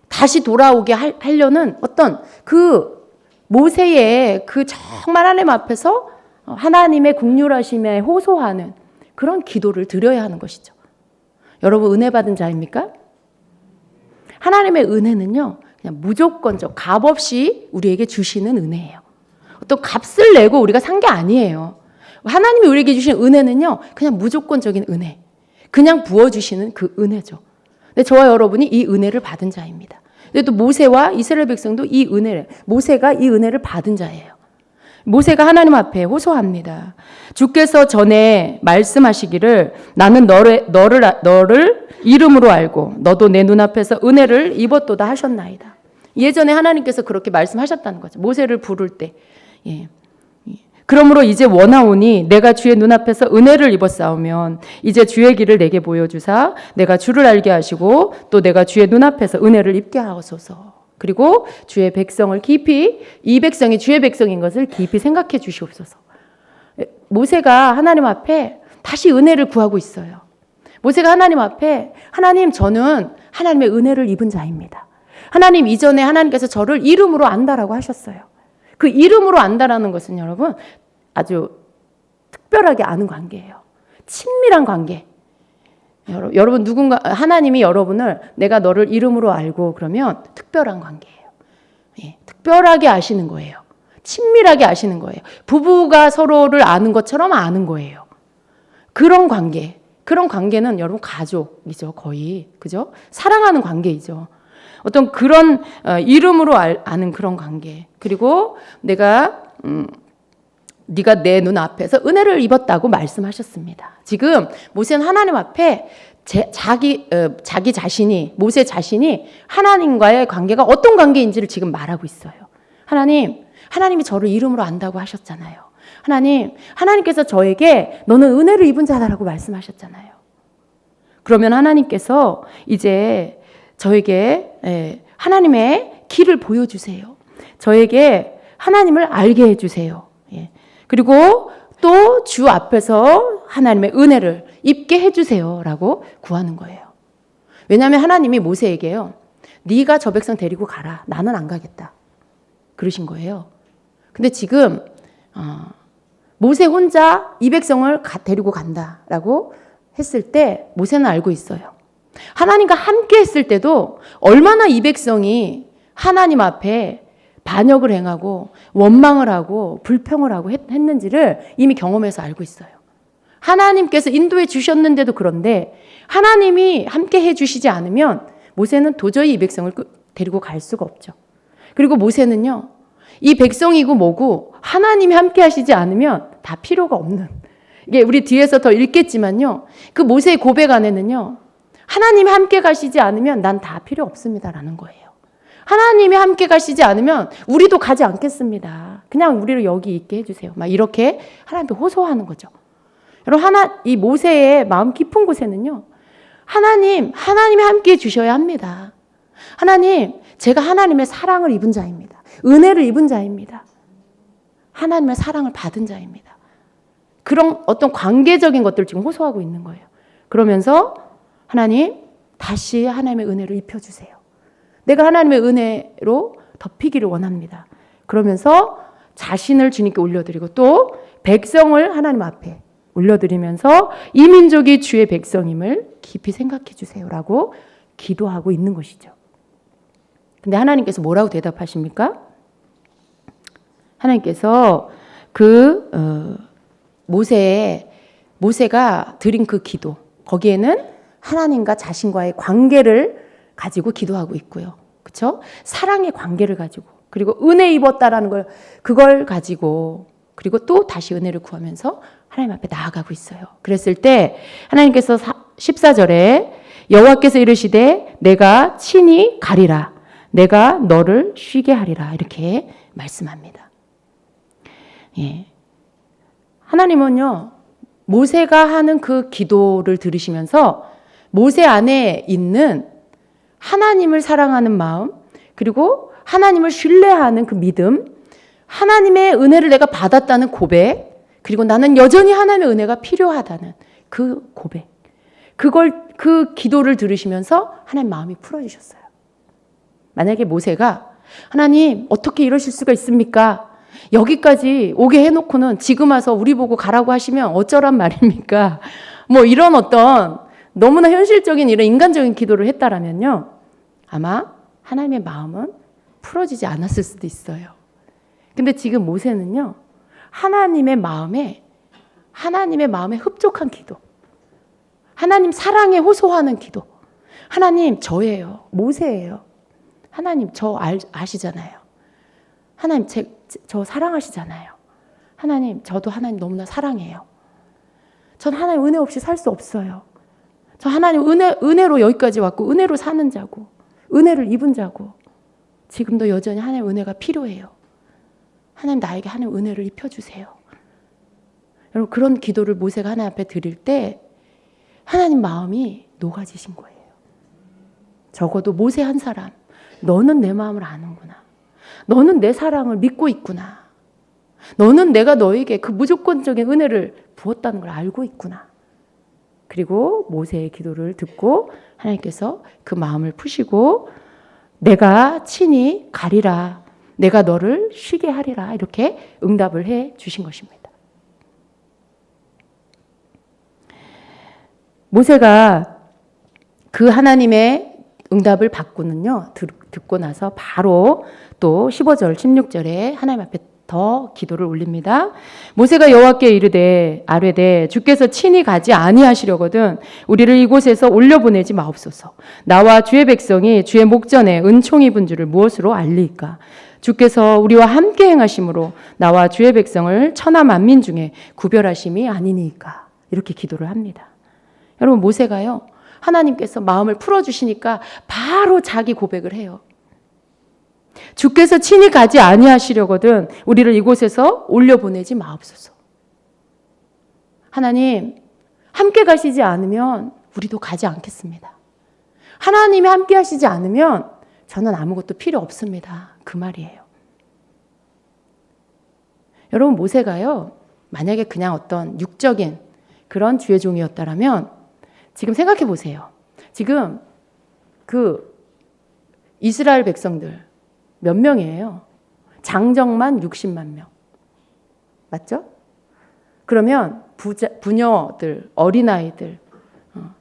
다시 돌아오게 하려는 어떤 그 모세의 그 정말 하나님 앞에서 하나님의 긍휼하심에 호소하는 그런 기도를 드려야 하는 것이죠. 여러분 은혜 받은 자입니까? 하나님의 은혜는요. 그냥 무조건적 값 없이 우리에게 주시는 은혜예요. 어떤 값을 내고 우리가 산 게 아니에요. 하나님이 우리에게 주신 은혜는요. 그냥 무조건적인 은혜. 그냥 부어주시는 그 은혜죠. 근데 저와 여러분이 이 은혜를 받은 자입니다. 근데 또 모세와 이스라엘 백성도 이 은혜를, 모세가 이 은혜를 받은 자예요. 모세가 하나님 앞에 호소합니다. 주께서 전에 말씀하시기를 나는 너를 이름으로 알고 너도 내 눈앞에서 은혜를 입었도다 하셨나이다. 예전에 하나님께서 그렇게 말씀하셨다는 거죠. 모세를 부를 때. 예. 그러므로 이제 원하오니 내가 주의 눈앞에서 은혜를 입었사오면 이제 주의 길을 내게 보여주사 내가 주를 알게 하시고 또 내가 주의 눈앞에서 은혜를 입게 하소서. 그리고 주의 백성을 깊이 이 백성이 주의 백성인 것을 깊이 생각해 주시옵소서. 모세가 하나님 앞에 다시 은혜를 구하고 있어요. 모세가 하나님 앞에 하나님 저는 하나님의 은혜를 입은 자입니다. 하나님 이전에 하나님께서 저를 이름으로 안다라고 하셨어요. 그 이름으로 안다라는 것은 여러분 아주 특별하게 아는 관계예요. 친밀한 관계. 여러분 누군가 하나님이 여러분을 내가 너를 이름으로 알고 그러면 특별한 관계예요. 예, 특별하게 아시는 거예요. 친밀하게 아시는 거예요. 부부가 서로를 아는 것처럼 아는 거예요. 그런 관계. 그런 관계는 여러분 가족이죠. 거의. 그죠? 사랑하는 관계이죠. 어떤 그런 이름으로 아는 그런 관계. 그리고 네가 내 눈앞에서 은혜를 입었다고 말씀하셨습니다. 지금 모세는 하나님 앞에 자기 자신이 모세 자신이 하나님과의 관계가 어떤 관계인지를 지금 말하고 있어요. 하나님이 저를 이름으로 안다고 하셨잖아요. 하나님께서 저에게 너는 은혜를 입은 자다라고 말씀하셨잖아요. 그러면 하나님께서 이제 저에게 하나님의 길을 보여주세요. 저에게 하나님을 알게 해주세요. 그리고 또 주 앞에서 하나님의 은혜를 입게 해주세요라고 구하는 거예요. 왜냐하면 하나님이 모세에게요. 네가 저 백성 데리고 가라. 나는 안 가겠다. 그러신 거예요. 근데 지금 모세 혼자 이 백성을 데리고 간다라고 했을 때 모세는 알고 있어요. 하나님과 함께 했을 때도 얼마나 이 백성이 하나님 앞에 반역을 행하고 원망을 하고 불평을 하고 했는지를 이미 경험해서 알고 있어요. 하나님께서 인도해 주셨는데도 그런데 하나님이 함께 해 주시지 않으면 모세는 도저히 이 백성을 데리고 갈 수가 없죠. 그리고 모세는요. 이 백성이고 뭐고 하나님이 함께 하시지 않으면 다 필요가 없는. 이게 우리 뒤에서 더 읽겠지만요. 그 모세의 고백 안에는요. 하나님이 함께 가시지 않으면 난 다 필요 없습니다라는 거예요. 하나님이 함께 가시지 않으면 우리도 가지 않겠습니다. 그냥 우리를 여기 있게 해주세요. 막 이렇게 하나님께 호소하는 거죠. 여러분 이 모세의 마음 깊은 곳에는요. 하나님이 함께 해주셔야 합니다. 제가 하나님의 사랑을 입은 자입니다. 은혜를 입은 자입니다. 하나님의 사랑을 받은 자입니다. 그런 어떤 관계적인 것들을 지금 호소하고 있는 거예요. 그러면서 하나님 다시 하나님의 은혜를 입혀주세요. 내가 하나님의 은혜로 덮이기를 원합니다. 그러면서 자신을 주님께 올려드리고 또 백성을 하나님 앞에 올려드리면서 이 민족이 주의 백성임을 깊이 생각해 주세요라고 기도하고 있는 것이죠. 근데 하나님께서 뭐라고 대답하십니까? 하나님께서 모세가 드린 그 기도 거기에는 하나님과 자신과의 관계를 가지고 기도하고 있고요. 그렇죠? 사랑의 관계를 가지고 그리고 은혜 입었다라는 그걸 가지고 그리고 또 다시 은혜를 구하면서 하나님 앞에 나아가고 있어요. 그랬을 때 하나님께서 14절에 여호와께서 이르시되 내가 친히 가리라. 내가 너를 쉬게 하리라. 이렇게 말씀합니다. 예. 하나님은요, 모세가 하는 그 기도를 들으시면서 모세 안에 있는 하나님을 사랑하는 마음, 그리고 하나님을 신뢰하는 그 믿음, 하나님의 은혜를 내가 받았다는 고백, 그리고 나는 여전히 하나님의 은혜가 필요하다는 그 고백, 그 기도를 들으시면서 하나님 마음이 풀어지셨어요. 만약에 모세가 하나님 어떻게 이러실 수가 있습니까? 여기까지 오게 해놓고는 지금 와서 우리 보고 가라고 하시면 어쩌란 말입니까? 뭐 이런 어떤 너무나 현실적인 이런 인간적인 기도를 했다라면요, 아마 하나님의 마음은 풀어지지 않았을 수도 있어요. 근데 지금 모세는요, 하나님의 마음에 흡족한 기도, 하나님 사랑에 호소하는 기도, 하나님 저예요, 모세예요. 하나님 저 아시잖아요. 하나님 저 사랑하시잖아요. 하나님 저도 하나님 너무나 사랑해요. 전 하나님 은혜 없이 살 수 없어요. 저 하나님 은혜로 여기까지 왔고 은혜로 사는 자고 은혜를 입은 자고 지금도 여전히 하나님 은혜가 필요해요. 하나님 나에게 하나님 은혜를 입혀주세요. 여러분 그런 기도를 모세가 하나님 앞에 드릴 때 하나님 마음이 녹아지신 거예요. 적어도 모세 한 사람, 너는 내 마음을 아는구나. 너는 내 사랑을 믿고 있구나. 너는 내가 너에게 그 무조건적인 은혜를 부었다는 걸 알고 있구나. 그리고 모세의 기도를 듣고 하나님께서 그 마음을 푸시고 내가 친히 가리라. 내가 너를 쉬게 하리라. 이렇게 응답을 해 주신 것입니다. 모세가 그 하나님의 응답을 받고는요, 듣고 나서 바로 또 15절, 16절에 하나님 앞에 더 기도를 올립니다. 모세가 여호와께 이르되 아뢰되 주께서 친히 가지 아니하시려거든 우리를 이곳에서 올려보내지 마옵소서. 나와 주의 백성이 주의 목전에 은총 입은 줄을 무엇으로 알리이까? 주께서 우리와 함께 행하심으로 나와 주의 백성을 천하 만민 중에 구별하심이 아니니까. 이렇게 기도를 합니다. 여러분 모세가요, 하나님께서 마음을 풀어주시니까 바로 자기 고백을 해요. 주께서 친히 가지 아니하시려거든 우리를 이곳에서 올려보내지 마옵소서. 하나님 함께 가시지 않으면 우리도 가지 않겠습니다. 하나님이 함께 하시지 않으면 저는 아무것도 필요 없습니다. 그 말이에요. 여러분 모세가요, 만약에 그냥 어떤 육적인 그런 주의 종이었다라면 지금 생각해 보세요. 지금 그 이스라엘 백성들 몇 명이에요? 장정만 60만 명. 맞죠? 그러면 부녀들, 어린아이들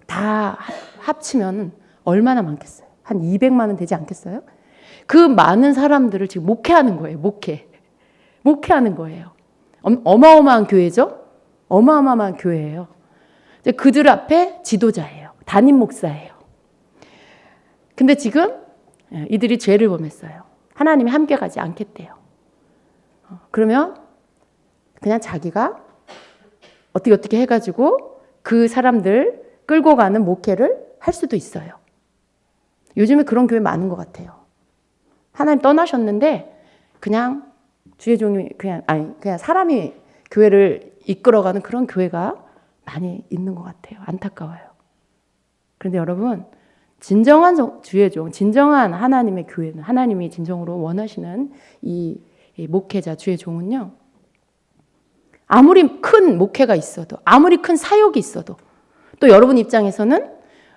다 합치면 얼마나 많겠어요? 한 200만은 되지 않겠어요? 그 많은 사람들을 지금 목회하는 거예요. 목회하는 거예요. 어마어마한 교회죠? 어마어마한 교회예요. 그들 앞에 지도자예요. 담임 목사예요. 근데 지금 이들이 죄를 범했어요. 하나님이 함께 가지 않겠대요. 그러면 그냥 자기가 어떻게 해가지고 그 사람들 끌고 가는 목회를 할 수도 있어요. 요즘에 그런 교회 많은 것 같아요. 하나님 떠나셨는데 그냥 주의 종이 그냥 사람이 교회를 이끌어가는 그런 교회가 많이 있는 것 같아요. 안타까워요. 그런데 여러분 진정한 주의 종, 진정한 하나님의 교회는 하나님이 진정으로 원하시는 이 목회자 주의 종은요, 아무리 큰 목회가 있어도 아무리 큰 사역이 있어도 또 여러분 입장에서는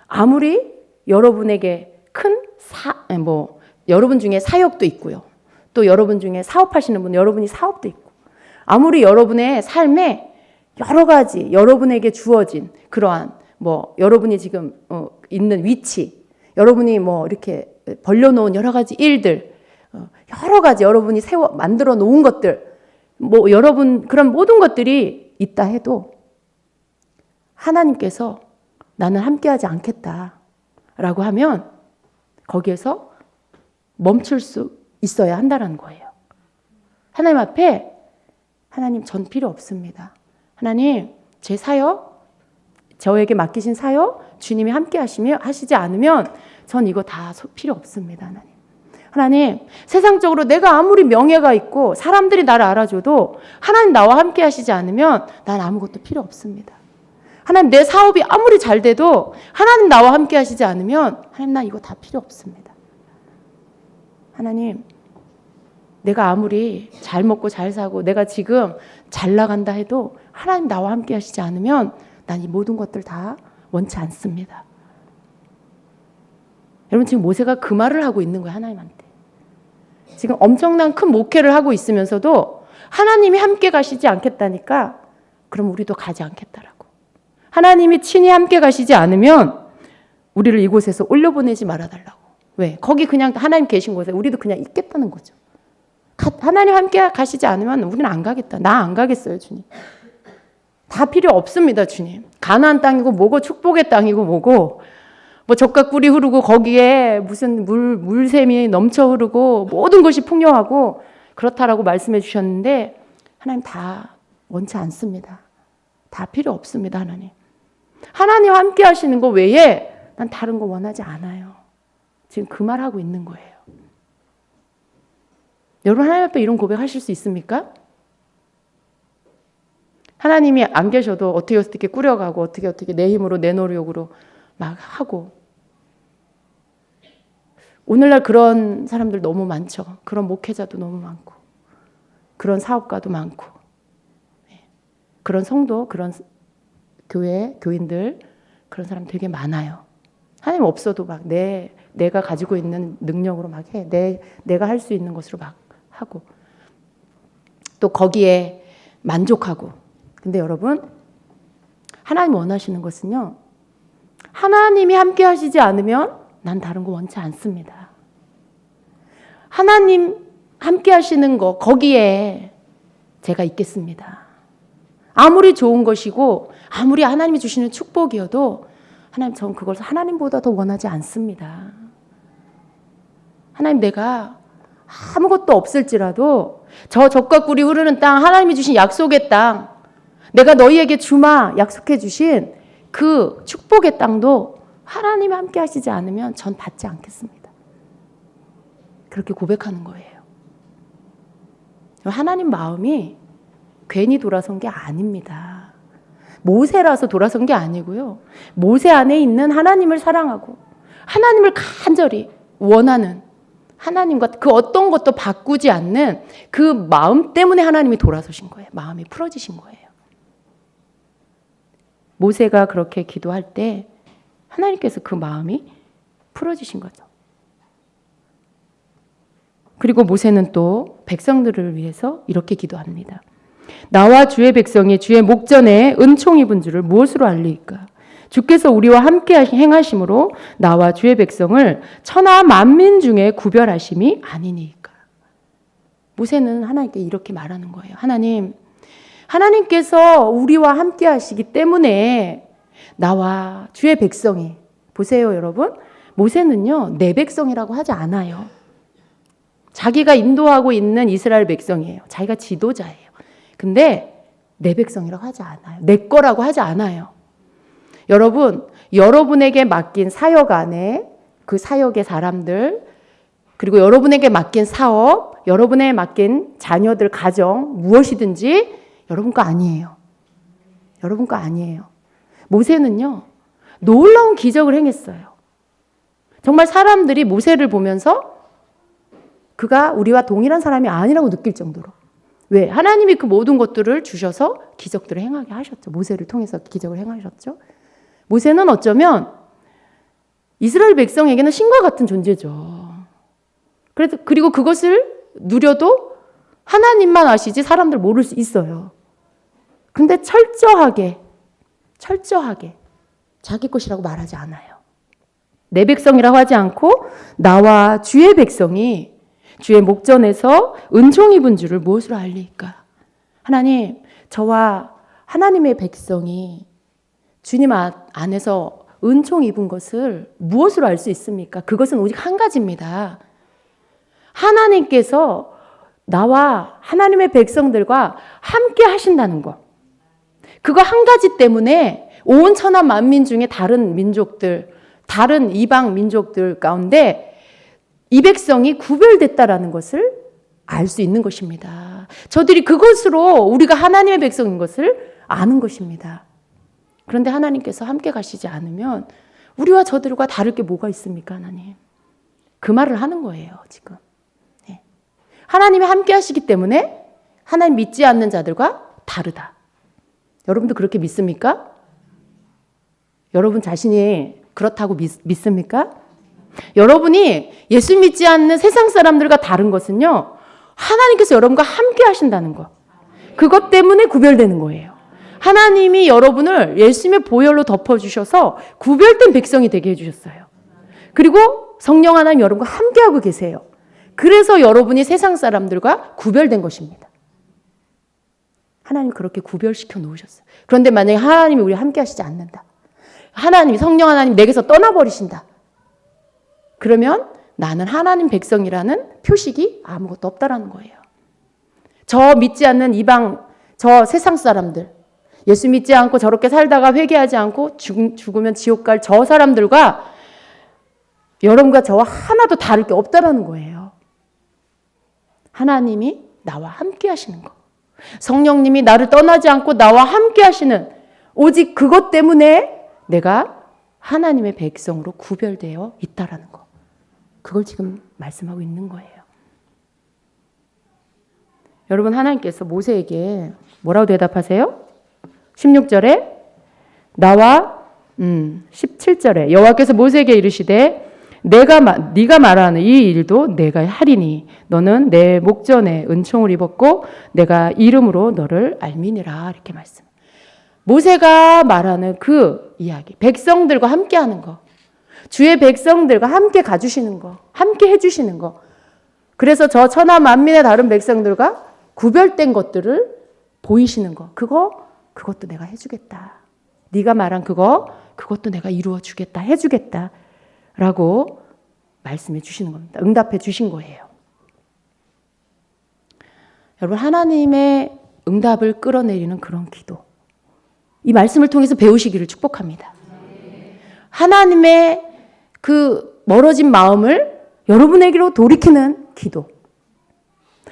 아무리 여러분에게 큰 여러분 중에 사역도 있고요. 또 여러분 중에 사업하시는 분 여러분이 사업도 있고 아무리 여러분의 삶에 여러 가지 여러분에게 주어진 그러한 여러분이 지금 있는 위치, 여러분이 이렇게 벌려놓은 여러 가지 일들, 여러 가지 여러분이 만들어 놓은 것들, 여러분 그런 모든 것들이 있다 해도 하나님께서 나는 함께하지 않겠다라고 하면 거기에서 멈출 수 있어야 한다는 거예요. 하나님 앞에 하나님 전 필요 없습니다. 하나님, 제 사역, 저에게 맡기신 사역, 주님이 함께 하시지 않으면 전 이거 다 필요 없습니다. 하나님. 하나님, 세상적으로 내가 아무리 명예가 있고 사람들이 나를 알아줘도 하나님 나와 함께 하시지 않으면 난 아무것도 필요 없습니다. 하나님, 내 사업이 아무리 잘 돼도 하나님 나와 함께 하시지 않으면 하나님, 난 이거 다 필요 없습니다. 하나님, 내가 아무리 잘 먹고 잘 사고 내가 지금 잘 나간다 해도 하나님 나와 함께 하시지 않으면 난 이 모든 것들 다 원치 않습니다. 여러분, 지금 모세가 그 말을 하고 있는 거예요. 하나님한테. 지금 엄청난 큰 목회를 하고 있으면서도 하나님이 함께 가시지 않겠다니까 그럼 우리도 가지 않겠다라고. 하나님이 친히 함께 가시지 않으면 우리를 이곳에서 올려보내지 말아달라고. 왜? 거기 그냥 하나님 계신 곳에 우리도 그냥 있겠다는 거죠. 하나님 함께 가시지 않으면 우리는 안 가겠다. 나 안 가겠어요, 주님. 다 필요 없습니다, 주님. 가나안 땅이고 뭐고 축복의 땅이고 뭐고 뭐 젖과 꿀이 흐르고 거기에 무슨 물샘이 넘쳐 흐르고 모든 것이 풍요하고 그렇다라고 말씀해 주셨는데 하나님 다 원치 않습니다. 다 필요 없습니다, 하나님. 하나님 함께 하시는 거 외에 난 다른 거 원하지 않아요. 지금 그 말하고 있는 거예요. 여러분, 하나님 앞에 이런 고백하실 수 있습니까? 하나님이 안 계셔도 어떻게 꾸려가고 어떻게 내 힘으로 내 노력으로 막 하고 오늘날 그런 사람들 너무 많죠. 그런 목회자도 너무 많고 그런 사업가도 많고 그런 성도, 그런 교회, 교인들 그런 사람 되게 많아요. 하나님 없어도 막 내가 가지고 있는 능력으로 막 해. 내가 할 수 있는 것으로 막 하고 또 거기에 만족하고. 근데 여러분, 하나님 원하시는 것은요, 하나님이 함께 하시지 않으면 난 다른 거 원치 않습니다. 하나님 함께 하시는 거 거기에 제가 있겠습니다. 아무리 좋은 것이고 아무리 하나님이 주시는 축복이어도 하나님, 전 그걸 하나님보다 더 원하지 않습니다. 하나님, 내가 아무것도 없을지라도 저 젖과 꿀이 흐르는 땅, 하나님이 주신 약속의 땅, 내가 너희에게 주마 약속해 주신 그 축복의 땅도 하나님이 함께 하시지 않으면 전 받지 않겠습니다. 그렇게 고백하는 거예요. 하나님 마음이 괜히 돌아선 게 아닙니다. 모세라서 돌아선 게 아니고요. 모세 안에 있는 하나님을 사랑하고 하나님을 간절히 원하는 하나님과 그 어떤 것도 바꾸지 않는 그 마음 때문에 하나님이 돌아서신 거예요. 마음이 풀어지신 거예요. 모세가 그렇게 기도할 때 하나님께서 그 마음이 풀어지신 거죠. 그리고 모세는 또 백성들을 위해서 이렇게 기도합니다. 나와 주의 백성이 주의 목전에 은총 입은 줄을 무엇으로 알리까? 주께서 우리와 함께 행하심으로 나와 주의 백성을 천하 만민 중에 구별하심이 아니니까. 모세는 하나님께 이렇게 말하는 거예요. 하나님께서 우리와 함께 하시기 때문에 나와 주의 백성이, 보세요 여러분, 모세는요 내 백성이라고 하지 않아요. 자기가 인도하고 있는 이스라엘 백성이에요. 자기가 지도자예요. 근데 내 백성이라고 하지 않아요. 내 거라고 하지 않아요. 여러분, 여러분에게 맡긴 사역 안에 그 사역의 사람들, 그리고 여러분에게 맡긴 사업, 여러분에게 맡긴 자녀들, 가정, 무엇이든지 여러분 거 아니에요. 여러분 거 아니에요. 모세는요, 놀라운 기적을 행했어요. 정말 사람들이 모세를 보면서 그가 우리와 동일한 사람이 아니라고 느낄 정도로. 왜? 하나님이 그 모든 것들을 주셔서 기적들을 행하게 하셨죠. 모세를 통해서 기적을 행하셨죠. 모세는 어쩌면 이스라엘 백성에게는 신과 같은 존재죠. 그리고 그것을 누려도 하나님만 아시지 사람들 모를 수 있어요. 근데 철저하게 자기 것이라고 말하지 않아요. 내 백성이라고 하지 않고 나와 주의 백성이 주의 목전에서 은총 입은 줄을 무엇으로 알리까? 하나님, 저와 하나님의 백성이 주님 안에서 은총 입은 것을 무엇으로 알 수 있습니까? 그것은 오직 한 가지입니다. 하나님께서 나와 하나님의 백성들과 함께 하신다는 것. 그거 한 가지 때문에 온 천하 만민 중에 다른 민족들, 다른 이방 민족들 가운데 이 백성이 구별됐다라는 것을 알 수 있는 것입니다. 저들이 그것으로 우리가 하나님의 백성인 것을 아는 것입니다. 그런데 하나님께서 함께 가시지 않으면 우리와 저들과 다를 게 뭐가 있습니까, 하나님? 그 말을 하는 거예요, 지금. 네. 하나님이 함께 하시기 때문에 하나님 믿지 않는 자들과 다르다. 여러분도 그렇게 믿습니까? 여러분 자신이 그렇다고 믿습니까? 여러분이 예수 믿지 않는 세상 사람들과 다른 것은요, 하나님께서 여러분과 함께 하신다는 것. 그것 때문에 구별되는 거예요. 하나님이 여러분을 예수님의 보혈로 덮어주셔서 구별된 백성이 되게 해주셨어요. 그리고 성령 하나님 여러분과 함께하고 계세요. 그래서 여러분이 세상 사람들과 구별된 것입니다. 하나님 그렇게 구별시켜 놓으셨어요. 그런데 만약에 하나님이 우리와 함께 하시지 않는다. 하나님, 성령 하나님 내게서 떠나버리신다. 그러면 나는 하나님 백성이라는 표식이 아무것도 없다라는 거예요. 저 믿지 않는 이방, 저 세상 사람들, 예수 믿지 않고 저렇게 살다가 회개하지 않고 죽으면 지옥 갈 저 사람들과 여러분과 저와 하나도 다를 게 없다라는 거예요. 하나님이 나와 함께 하시는 거. 성령님이 나를 떠나지 않고 나와 함께 하시는 오직 그것 때문에 내가 하나님의 백성으로 구별되어 있다라는 거. 그걸 지금 말씀하고 있는 거예요. 여러분 하나님께서 모세에게 뭐라고 대답하세요? 16절에 나와 17절에 여호와께서 모세에게 이르시되 네가 말하는 이 일도 내가 하리니 너는 내 목전에 은총을 입었고 내가 이름으로 너를 알미니라 이렇게 말씀. 모세가 말하는 그 이야기, 백성들과 함께하는 거, 주의 백성들과 함께 가주시는 거, 함께 해주시는 거. 그래서 저 천하 만민의 다른 백성들과 구별된 것들을 보이시는 거, 그것도 내가 해주겠다. 네가 말한 그것도 내가 이루어 주겠다, 해주겠다. 라고 말씀해 주시는 겁니다. 응답해 주신 거예요. 여러분 하나님의 응답을 끌어내리는 그런 기도. 이 말씀을 통해서 배우시기를 축복합니다. 하나님의 그 멀어진 마음을 여러분에게로 돌이키는 기도.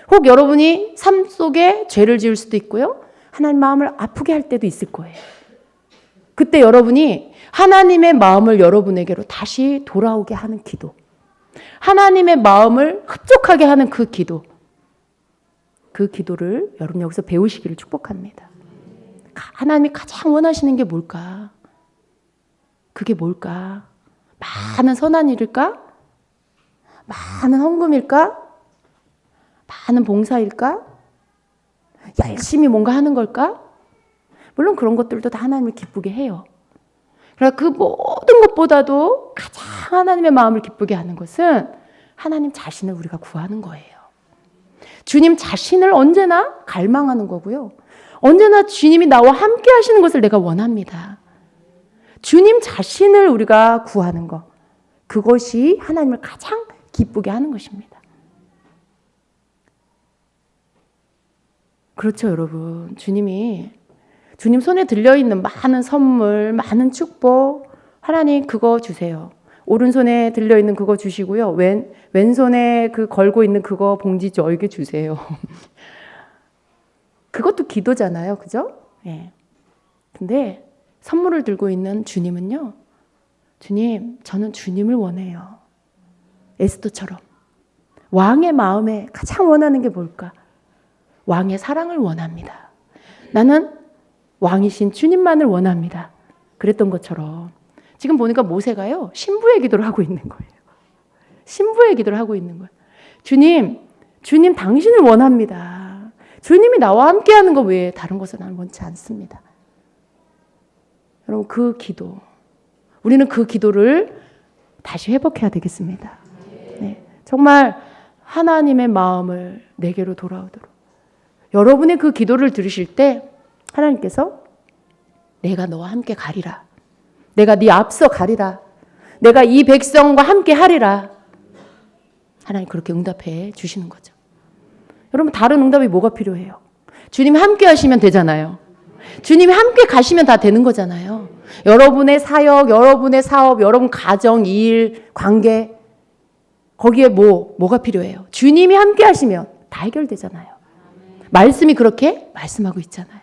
혹 여러분이 삶 속에 죄를 지을 수도 있고요. 하나님 마음을 아프게 할 때도 있을 거예요. 그때 여러분이 하나님의 마음을 여러분에게로 다시 돌아오게 하는 기도. 하나님의 마음을 흡족하게 하는 그 기도. 그 기도를 여러분 여기서 배우시기를 축복합니다. 하나님이 가장 원하시는 게 뭘까? 그게 뭘까? 많은 선한 일일까? 많은 헌금일까? 많은 봉사일까? 열심히 뭔가 하는 걸까? 물론 그런 것들도 다 하나님을 기쁘게 해요. 그러나 그 모든 것보다도 가장 하나님의 마음을 기쁘게 하는 것은 하나님 자신을 우리가 구하는 거예요. 주님 자신을 언제나 갈망하는 거고요. 언제나 주님이 나와 함께 하시는 것을 내가 원합니다. 주님 자신을 우리가 구하는 것. 그것이 하나님을 가장 기쁘게 하는 것입니다. 그렇죠, 여러분. 주님 손에 들려있는 많은 선물, 많은 축복, 하나님 그거 주세요. 오른손에 들려있는 그거 주시고요. 왼손에 그 걸고 있는 그거 봉지 저에게 주세요. 그것도 기도잖아요. 그죠? 예. 근데 선물을 들고 있는 주님은요. 주님, 저는 주님을 원해요. 에스더처럼. 왕의 마음에 가장 원하는 게 뭘까? 왕의 사랑을 원합니다. 나는 왕이신 주님만을 원합니다. 그랬던 것처럼 지금 보니까 모세가요. 신부의 기도를 하고 있는 거예요. 신부의 기도를 하고 있는 거예요. 주님 당신을 원합니다. 주님이 나와 함께하는 것 외에 다른 것을 나는 원치 않습니다. 여러분 그 기도, 우리는 그 기도를 다시 회복해야 되겠습니다. 네, 정말 하나님의 마음을 내게로 돌아오도록. 여러분의 그 기도를 들으실 때 하나님께서 내가 너와 함께 가리라. 내가 네 앞서 가리라. 내가 이 백성과 함께 하리라. 하나님 그렇게 응답해 주시는 거죠. 여러분 다른 응답이 뭐가 필요해요? 주님 함께 하시면 되잖아요. 주님이 함께 가시면 다 되는 거잖아요. 여러분의 사역, 여러분의 사업, 여러분 가정, 일, 관계 거기에 뭐가 필요해요? 주님이 함께 하시면 다 해결되잖아요. 말씀이 그렇게 말씀하고 있잖아요.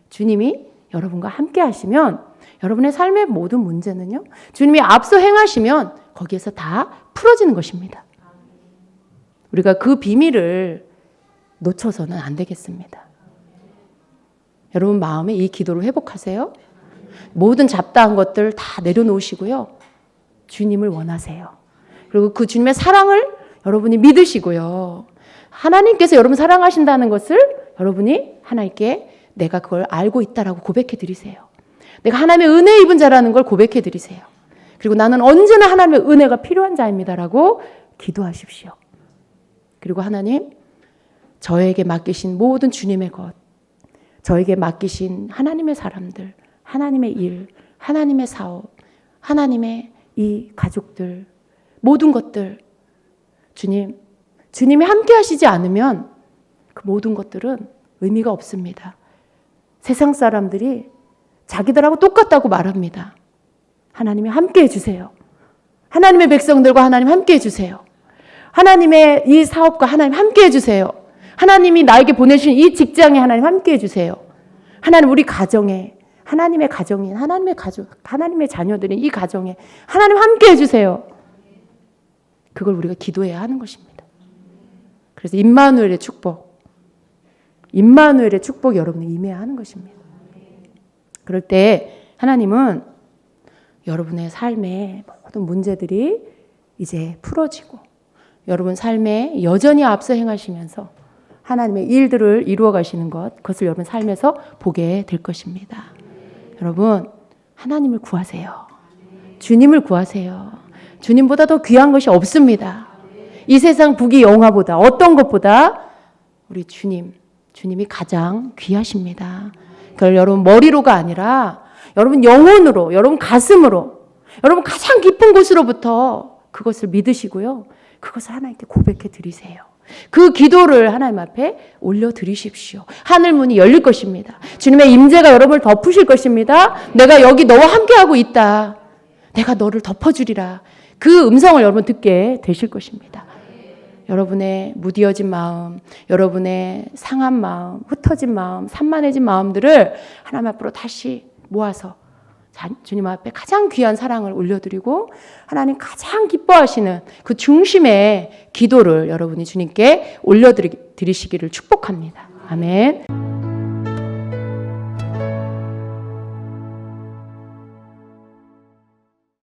주님이 여러분과 함께 하시면 여러분의 삶의 모든 문제는요. 주님이 앞서 행하시면 거기에서 다 풀어지는 것입니다. 우리가 그 비밀을 놓쳐서는 안 되겠습니다. 여러분 마음에 이 기도를 회복하세요. 모든 잡다한 것들 다 내려놓으시고요. 주님을 원하세요. 그리고 그 주님의 사랑을 여러분이 믿으시고요. 하나님께서 여러분 사랑하신다는 것을 여러분이 하나님께 내가 그걸 알고 있다라고 고백해 드리세요. 내가 하나님의 은혜 입은 자라는 걸 고백해 드리세요. 그리고 나는 언제나 하나님의 은혜가 필요한 자입니다라고 기도하십시오. 그리고 하나님, 저에게 맡기신 모든 주님의 것, 저에게 맡기신 하나님의 사람들, 하나님의 일, 하나님의 사업, 하나님의 이 가족들, 모든 것들, 주님이 함께 하시지 않으면 그 모든 것들은 의미가 없습니다. 세상 사람들이 자기들하고 똑같다고 말합니다. 하나님이 함께 해주세요. 하나님의 백성들과 하나님 함께 해주세요. 하나님의 이 사업과 하나님 함께 해주세요. 하나님이 나에게 보내신 이 직장에 하나님 함께 해주세요. 하나님 우리 가정에, 하나님의 가정인, 하나님의 가족, 하나님의 자녀들인 이 가정에 하나님 함께 해주세요. 그걸 우리가 기도해야 하는 것입니다. 그래서 임마누엘의 축복이 여러분에 임해야 하는 것입니다. 그럴 때 하나님은 여러분의 삶의 모든 문제들이 이제 풀어지고 여러분 삶에 여전히 앞서 행하시면서 하나님의 일들을 이루어 가시는 그것을 여러분 삶에서 보게 될 것입니다. 여러분 하나님을 구하세요. 주님을 구하세요. 주님보다 더 귀한 것이 없습니다. 이 세상 부귀 영화보다 어떤 것보다 우리 주님이 가장 귀하십니다. 그걸 여러분 머리로가 아니라 여러분 영혼으로, 여러분 가슴으로, 여러분 가장 깊은 곳으로부터 그것을 믿으시고요. 그것을 하나님께 고백해 드리세요. 그 기도를 하나님 앞에 올려드리십시오. 하늘문이 열릴 것입니다. 주님의 임재가 여러분을 덮으실 것입니다. 내가 여기 너와 함께하고 있다. 내가 너를 덮어주리라. 그 음성을 여러분 듣게 되실 것입니다. 여러분의 무디어진 마음, 여러분의 상한 마음, 흩어진 마음, 산만해진 마음들을 하나님 앞으로 다시 모아서 주님 앞에 가장 귀한 사랑을 올려드리고 하나님 가장 기뻐하시는 그 중심의 기도를 여러분이 주님께 올려드리시기를 축복합니다. 아멘.